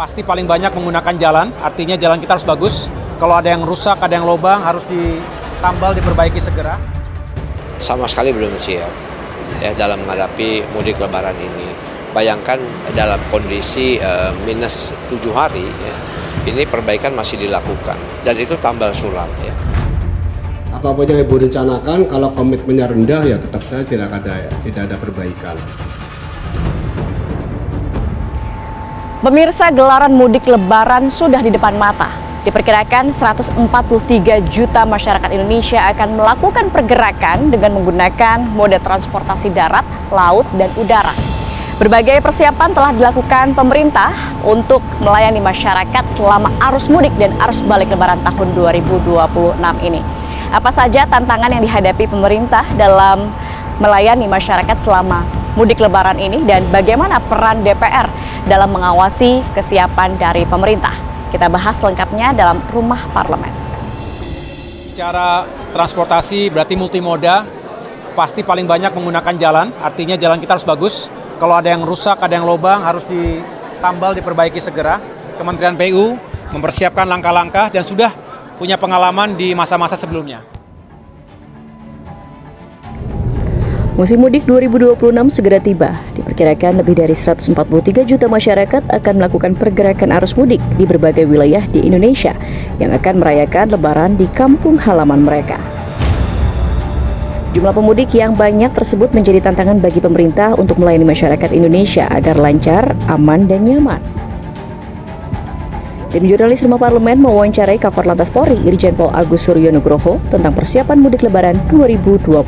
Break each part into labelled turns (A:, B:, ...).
A: pasti paling banyak menggunakan jalan, artinya jalan kita harus bagus. Kalau ada yang rusak, ada yang lubang, harus ditambal, diperbaiki segera.
B: Sama sekali belum siap ya dalam menghadapi mudik lebaran ini. Bayangkan dalam kondisi minus 7 hari, ya, ini perbaikan masih dilakukan dan itu tambal sulam. Ya.
C: Apa-apa yang Ibu rencanakan, kalau komitmennya rendah ya tetap saja tidak ada perbaikan.
D: Pemirsa, gelaran mudik lebaran sudah di depan mata. Diperkirakan 143 juta masyarakat Indonesia akan melakukan pergerakan dengan menggunakan moda transportasi darat, laut, dan udara. Berbagai persiapan telah dilakukan pemerintah untuk melayani masyarakat selama arus mudik dan arus balik lebaran tahun 2026 ini. Apa saja tantangan yang dihadapi pemerintah dalam melayani masyarakat selama mudik lebaran ini dan bagaimana peran DPR dalam mengawasi kesiapan dari pemerintah? Kita bahas lengkapnya dalam Rumah Parlemen.
A: Bicara transportasi berarti multimoda, pasti paling banyak menggunakan jalan, artinya jalan kita harus bagus. Kalau ada yang rusak, ada yang lubang, harus ditambal, diperbaiki segera. Kementerian PU mempersiapkan langkah-langkah dan sudah punya pengalaman di masa-masa sebelumnya.
D: Musim mudik 2026 segera tiba. Diperkirakan lebih dari 143 juta masyarakat akan melakukan pergerakan arus mudik di berbagai wilayah di Indonesia yang akan merayakan lebaran di kampung halaman mereka. Jumlah pemudik yang banyak tersebut menjadi tantangan bagi pemerintah untuk melayani masyarakat Indonesia agar lancar, aman, dan nyaman. Tim jurnalis Rumah Parlemen mewawancarai Kakor Lantas Polri Irjen Pol Agus Suryo Nugroho tentang persiapan mudik lebaran 2026.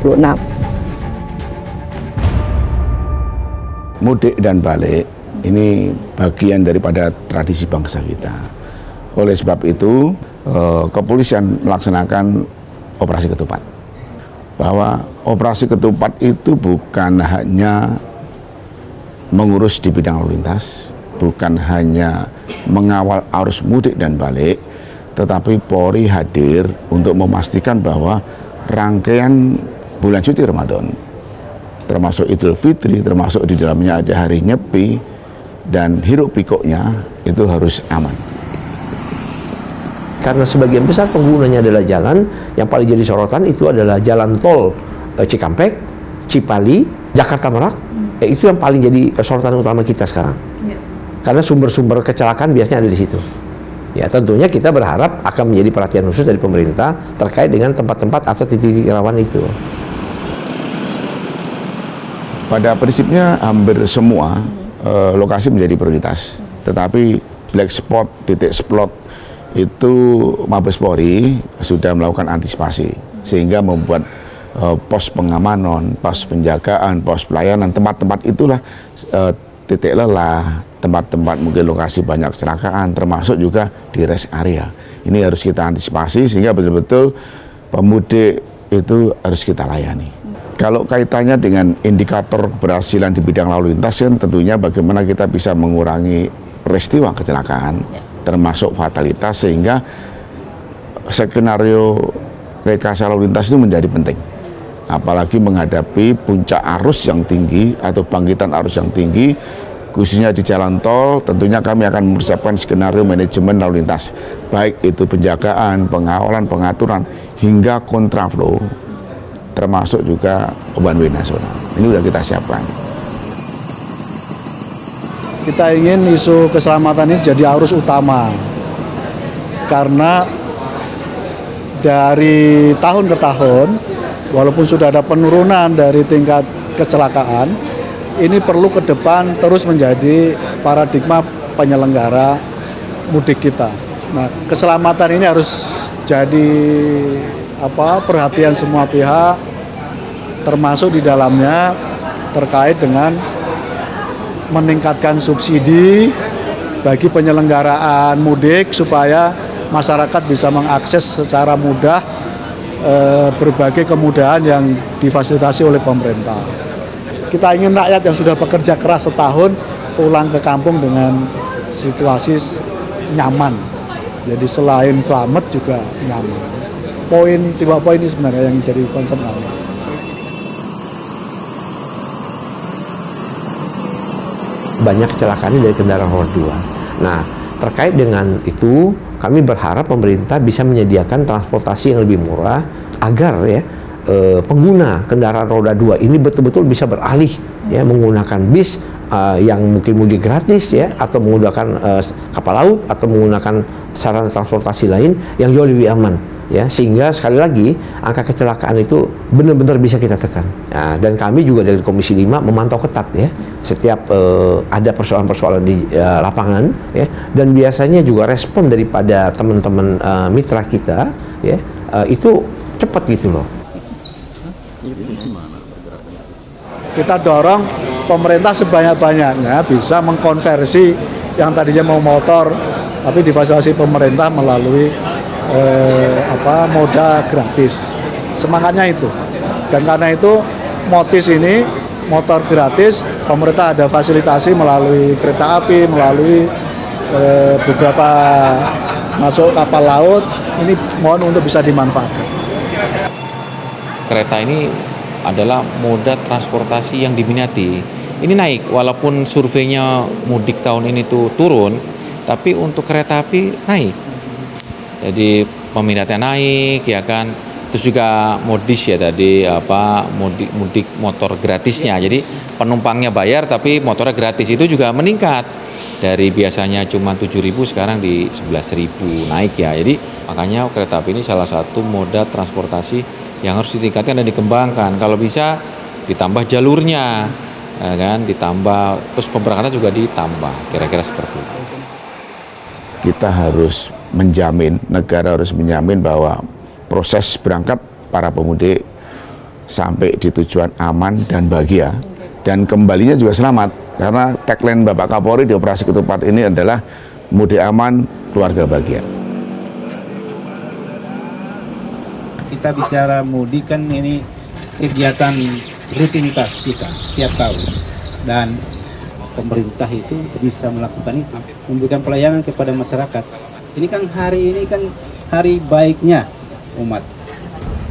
E: Mudik dan balik ini bagian daripada tradisi bangsa kita. Oleh sebab itu, kepolisian melaksanakan operasi ketupat. Bahwa operasi ketupat itu bukan hanya mengurus di bidang lalu lintas, bukan hanya mengawal arus mudik dan balik, tetapi Polri hadir untuk memastikan bahwa rangkaian bulan suci Ramadan, termasuk Idul Fitri, termasuk di dalamnya ada hari Nyepi dan hiruk pikuknya itu harus aman.
B: Karena sebagian besar penggunanya adalah jalan, yang paling jadi sorotan itu adalah jalan tol Cikampek, Cipali, Jakarta Merak. Itu yang paling jadi sorotan utama kita sekarang. Karena sumber-sumber kecelakaan biasanya ada di situ. Ya, tentunya kita berharap akan menjadi perhatian khusus dari pemerintah terkait dengan tempat-tempat atau titik-titik rawan itu.
E: Pada prinsipnya hampir semua lokasi menjadi prioritas, tetapi black spot, titik splot itu Mabes Polri sudah melakukan antisipasi sehingga membuat pos pengamanan, pos penjagaan, pos pelayanan, tempat-tempat itulah titik lelah, tempat-tempat mungkin lokasi banyak kecelakaan, termasuk juga di rest area. Ini harus kita antisipasi sehingga betul-betul pemudik itu harus kita layani. Kalau kaitannya dengan indikator keberhasilan di bidang lalu lintas kan tentunya bagaimana kita bisa mengurangi peristiwa kecelakaan, termasuk fatalitas, sehingga skenario rekayasa lalu lintas itu menjadi penting. Apalagi menghadapi puncak arus yang tinggi atau bangkitan arus yang tinggi, khususnya di jalan tol, tentunya kami akan mempersiapkan skenario manajemen lalu lintas, baik itu penjagaan, pengawalan, pengaturan, hingga kontraflow, termasuk juga one way nasional. Ini sudah kita siapkan.
F: Kita ingin isu keselamatan ini jadi arus utama, karena dari tahun ke tahun, walaupun sudah ada penurunan dari tingkat kecelakaan, ini perlu ke depan terus menjadi paradigma penyelenggara mudik kita. Nah, keselamatan ini harus jadi perhatian semua pihak, termasuk di dalamnya terkait dengan meningkatkan subsidi bagi penyelenggaraan mudik supaya masyarakat bisa mengakses secara mudah berbagai kemudahan yang difasilitasi oleh pemerintah. Kita ingin rakyat yang sudah bekerja keras setahun pulang ke kampung dengan situasi nyaman. Jadi selain selamat juga nyaman. Tiga poin ini sebenarnya yang jadi concern kami.
B: Banyak kecelakaan dari kendaraan roda 2. Nah, terkait dengan itu, kami berharap pemerintah bisa menyediakan transportasi yang lebih murah agar ya pengguna kendaraan roda 2 ini betul-betul bisa beralih ya menggunakan bis yang mungkin mudik gratis ya, atau menggunakan kapal laut, atau menggunakan sarana transportasi lain yang jauh lebih aman ya, sehingga sekali lagi angka kecelakaan itu benar-benar bisa kita tekan. Nah, dan kami juga dari Komisi 5 memantau ketat ya setiap ada persoalan-persoalan di lapangan ya, dan biasanya juga respon daripada teman-teman mitra kita ya itu cepat gitu loh.
F: Kita dorong pemerintah sebanyak-banyaknya bisa mengkonversi yang tadinya mau motor, tapi difasilitasi pemerintah melalui moda gratis. Semangatnya itu. Dan karena itu Motis ini motor gratis, pemerintah ada fasilitasi melalui kereta api, melalui beberapa masuk kapal laut. Ini mohon untuk bisa dimanfaatkan.
G: Kereta ini adalah moda transportasi yang diminati. Ini naik, walaupun surveinya mudik tahun ini tuh turun, tapi untuk kereta api naik. Jadi peminatnya naik, ya kan. Terus juga modis ya tadi mudik motor gratisnya. Jadi penumpangnya bayar tapi motornya gratis, itu juga meningkat. Dari biasanya cuma 7.000 sekarang di 11.000 naik ya. Jadi makanya kereta api ini salah satu moda transportasi yang harus ditingkatkan dan dikembangkan. Kalau bisa ditambah jalurnya, ya kan, ditambah, terus pemberangkatan juga ditambah, kira-kira seperti itu.
E: Kita harus menjamin, negara harus menjamin bahwa proses berangkat para pemudik sampai di tujuan aman dan bahagia, dan kembalinya juga selamat. Karena tagline Bapak Kapolri di Operasi Ketupat ini adalah mudik aman, keluarga bahagia.
H: Kita bicara mudik kan ini kegiatan rutinitas kita tiap tahun, dan pemerintah itu bisa melakukan itu, memberikan pelayanan kepada masyarakat. Ini kan hari ini kan hari baiknya umat,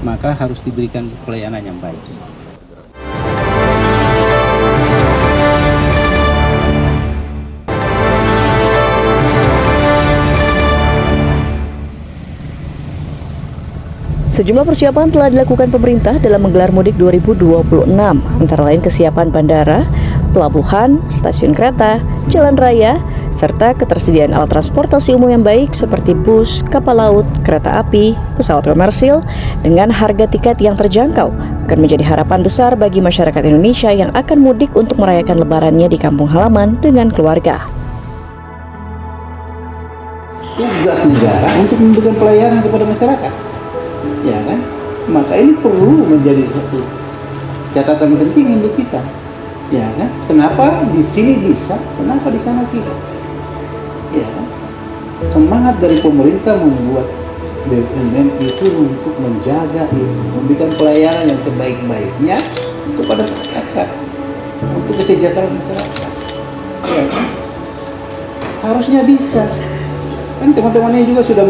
H: maka harus diberikan pelayanan yang baik.
D: Sejumlah persiapan telah dilakukan pemerintah dalam menggelar mudik 2026, antara lain kesiapan bandara, pelabuhan, stasiun kereta, jalan raya, serta ketersediaan alat transportasi umum yang baik seperti bus, kapal laut, kereta api, pesawat komersil, dengan harga tiket yang terjangkau akan menjadi harapan besar bagi masyarakat Indonesia yang akan mudik untuk merayakan lebarannya di kampung halaman dengan keluarga.
H: Tugas negara untuk memberikan pelayanan kepada masyarakat, ya kan? Maka ini perlu menjadi satu catatan penting untuk kita, ya kan? Kenapa di sini bisa, kenapa di sana tidak? Ya kan? Semangat dari pemerintah membuat BUMN itu untuk menjaga itu, memberikan pelayanan yang sebaik-baiknya kepada masyarakat, untuk kesejahteraan masyarakat, ya kan? Harusnya bisa. Kan teman-temannya juga sudah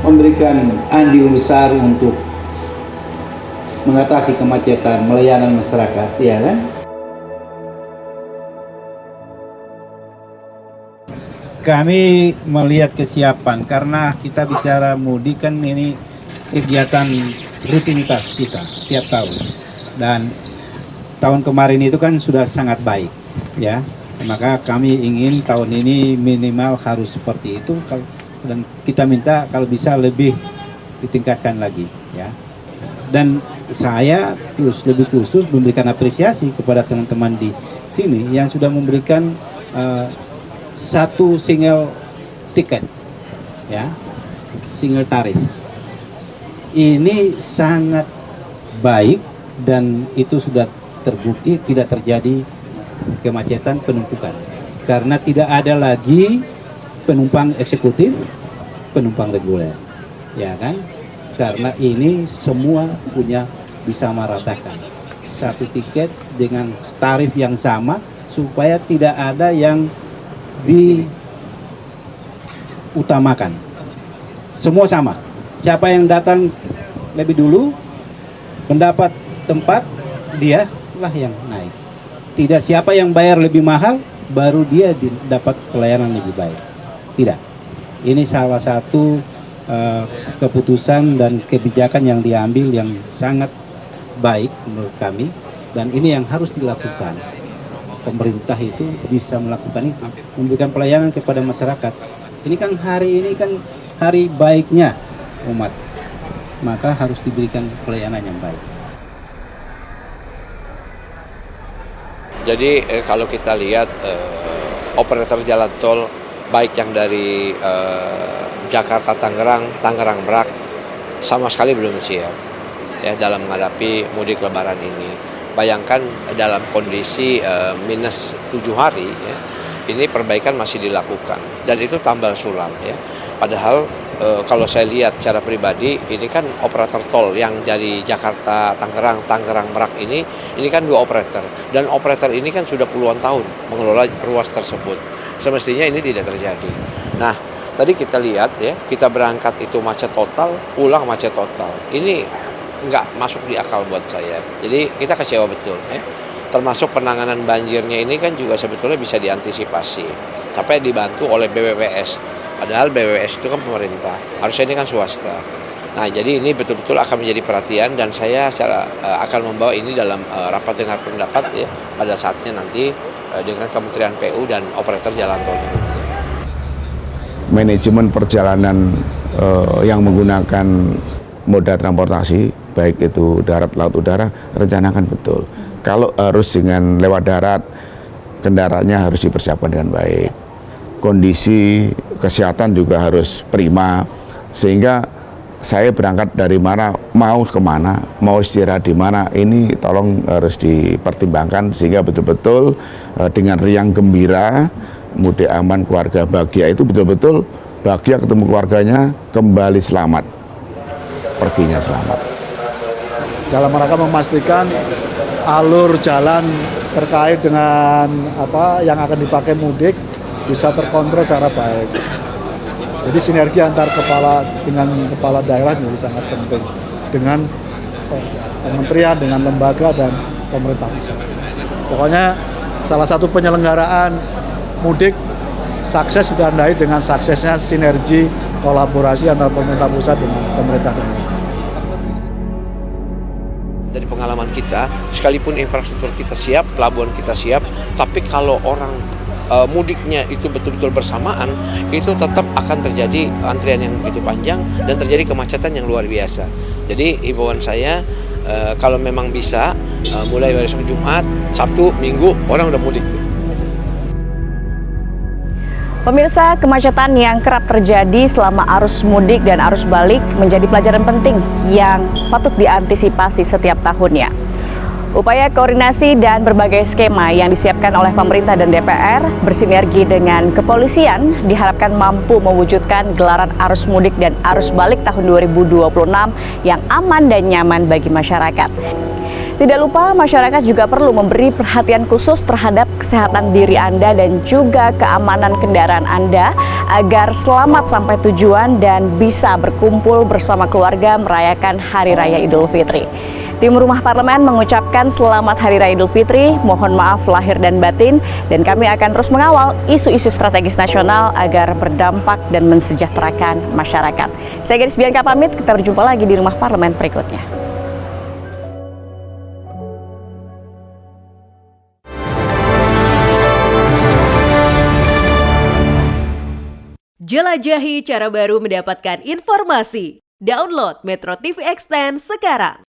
H: memberikan andil besar untuk mengatasi kemacetan, melayani masyarakat, ya kan? Kami melihat kesiapan, karena kita bicara mudik kan ini kegiatan rutinitas kita tiap tahun, dan tahun kemarin itu kan sudah sangat baik, ya. Maka kami ingin tahun ini minimal harus seperti itu, dan kita minta kalau bisa lebih ditingkatkan lagi, ya. Dan saya lebih khusus memberikan apresiasi kepada teman-teman di sini yang sudah memberikan satu single tiket, ya, single tarif. Ini sangat baik dan itu sudah terbukti tidak terjadi kemacetan penumpukan, karena tidak ada lagi penumpang eksekutif, penumpang reguler, ya kan? Karena ini semua punya disamaratakan satu tiket dengan tarif yang sama, supaya tidak ada yang diutamakan, semua sama. Siapa yang datang lebih dulu mendapat tempat, dia lah yang naik. Tidak siapa yang bayar lebih mahal, baru dia dapat pelayanan lebih baik. Tidak. Ini salah satu keputusan dan kebijakan yang diambil yang sangat baik menurut kami, dan ini yang harus dilakukan. Pemerintah itu bisa melakukan itu, memberikan pelayanan kepada masyarakat. Ini kan hari baiknya umat, maka harus diberikan pelayanan yang baik.
I: Jadi kalau kita lihat operator jalan tol baik yang dari Jakarta Tangerang, Tangerang Merak sama sekali belum siap ya dalam menghadapi mudik Lebaran ini. Bayangkan dalam kondisi minus 7 hari ya, ini perbaikan masih dilakukan dan itu tambal sulam ya. Padahal kalau saya lihat secara pribadi ini kan operator tol yang dari Jakarta Tangerang, Tangerang Merak ini kan 2 operator, dan operator ini kan sudah puluhan tahun mengelola ruas tersebut. Semestinya ini tidak terjadi. Nah, tadi kita lihat ya, kita berangkat itu macet total, pulang macet total. Ini nggak masuk di akal buat saya. Jadi kita kecewa betul ya. Termasuk penanganan banjirnya ini kan juga sebetulnya bisa diantisipasi, tapi dibantu oleh BWPS. Padahal BWPS itu kan pemerintah, harusnya ini kan swasta. Nah, jadi ini betul-betul akan menjadi perhatian, dan saya akan membawa ini dalam rapat dengar pendapat ya pada saatnya nanti dengan Kementerian PU dan operator jalan tol.
E: Manajemen perjalanan yang menggunakan moda transportasi baik itu darat, laut, udara, rencanakan betul. Kalau harus dengan lewat darat, kendaraannya harus dipersiapkan dengan baik. Kondisi kesehatan juga harus prima, sehingga saya berangkat dari mana, mau kemana, mau istirahat di mana, ini tolong harus dipertimbangkan sehingga betul-betul dengan riang gembira, mudik aman, keluarga bahagia, itu betul-betul bahagia ketemu keluarganya, kembali selamat, perginya selamat.
F: Dalam rangka memastikan alur jalan terkait dengan apa yang akan dipakai mudik bisa terkontrol secara baik. Jadi sinergi antar kepala daerah menjadi sangat penting dengan kementerian, dengan lembaga dan pemerintah pusat. Pokoknya salah satu penyelenggaraan mudik sukses ditandai dengan suksesnya sinergi kolaborasi antara pemerintah pusat dengan pemerintah daerah.
I: Dari pengalaman kita, sekalipun infrastruktur kita siap, pelabuhan kita siap, tapi kalau orang mudiknya itu betul-betul bersamaan, itu tetap akan terjadi antrian yang begitu panjang dan terjadi kemacetan yang luar biasa. Jadi himbauan saya, kalau memang bisa, mulai besok Jumat, Sabtu, Minggu, orang udah mudik.
D: Pemirsa, kemacetan yang kerap terjadi selama arus mudik dan arus balik menjadi pelajaran penting yang patut diantisipasi setiap tahunnya. Upaya koordinasi dan berbagai skema yang disiapkan oleh pemerintah dan DPR bersinergi dengan kepolisian diharapkan mampu mewujudkan gelaran arus mudik dan arus balik tahun 2026 yang aman dan nyaman bagi masyarakat. Tidak lupa, masyarakat juga perlu memberi perhatian khusus terhadap kesehatan diri Anda dan juga keamanan kendaraan Anda agar selamat sampai tujuan dan bisa berkumpul bersama keluarga merayakan Hari Raya Idul Fitri. Tim Rumah Parlemen mengucapkan selamat Hari Raya Idul Fitri, mohon maaf lahir dan batin, dan kami akan terus mengawal isu-isu strategis nasional agar berdampak dan mensejahterakan masyarakat. Saya Gadis Bianca pamit, kita berjumpa lagi di Rumah Parlemen berikutnya.
J: Jelajahi cara baru mendapatkan informasi. Download Metro TV Extend sekarang.